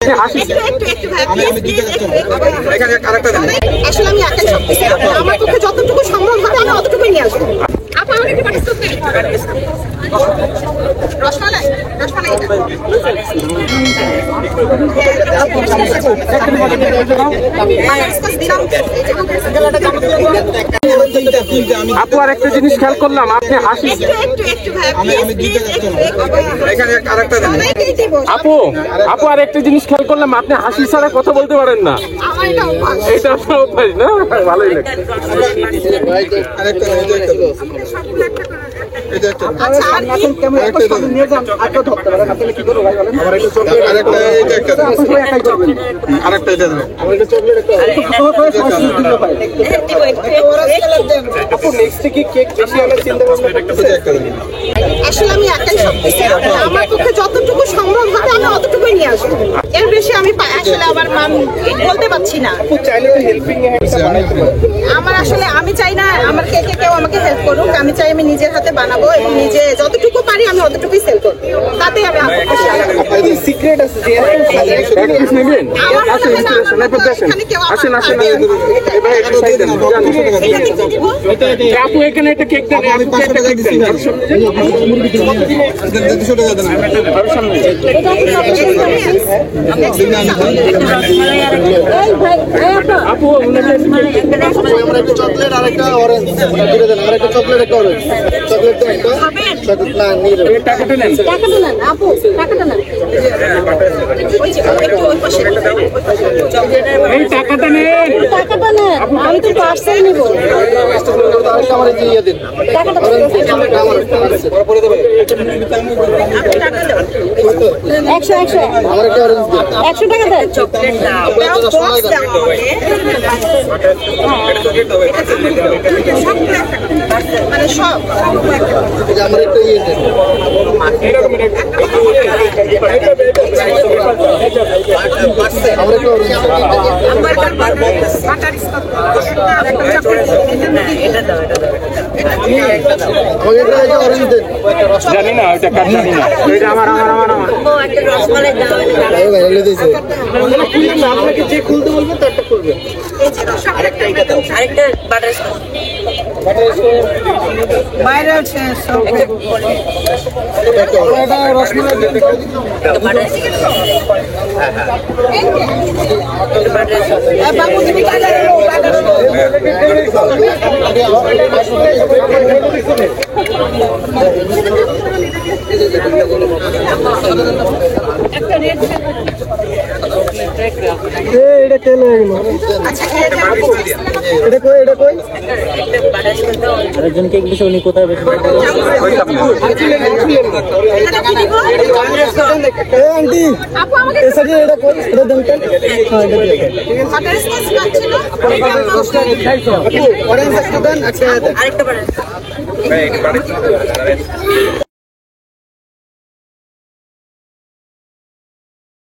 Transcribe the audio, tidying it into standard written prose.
আপনি হাসি আসলে আমি একাই সব কিছু আমার পক্ষে যতটুকু সম্ভব হবে আমি অতটুকুই নিয়ে আসবো। আপু আমাকে একটু পাঠিয়ে রসমালাই আপু আর একটা জিনিস খেয়াল করলাম আপনি হাসি আপু আপু আর একটা জিনিস খেয়াল করলাম আপনি হাসি ছাড়া কথা বলতে পারেন না। এটা আপনার অভ্যাস না? ভালোই লাগে। আসলে আমি একাই সব কিছু আমার পক্ষে যতটুকু সম্ভব হবে আমি অতটুকুই নিয়ে আসবো। এর বেশি আমি আসলে আমার মান বলতে পারছি না। আমার আসলে আমি চাই না আমার কেউ আমাকে হেল্প করুক, আমি চাই আমি নিজের হাতে বানাবো এবং নিজে যতটুকু পারি আমি অতটুকুই সেল করবো, তাতেই আমি আপু এখানে একটা কেক দেন, আপু চকলেট আর একটা অরেঞ্জ আর একটা চকলেট একটা অরেঞ্জ চকলেট না নিয়ে টাকাটা নেন, আপু টাকাটা নেন, এই টাকাটা নেন, আমি তো পার্সেল নিব। আমার দিয়ে দিন একশো আমার একটা অরেঞ্জ দিন 100 টাকা দেন। মানে সব আমার একটা ইয়ে দিন আমার একটা অরেঞ্জ অরেঞ্জ দিন জানি না ওইটা কার, জানি না এটা আমার ভাইরাল দিয়েছে আপনাকে যে খুলতে বলবে তারটা খুলবে। আরেকটা বাটার এটা তেল হয়ে গেল এটা কই আরেকজন কেক দিছে উনি কোথায় বেশি আন্টি এসে এটা কই এটা দেন আরেকটা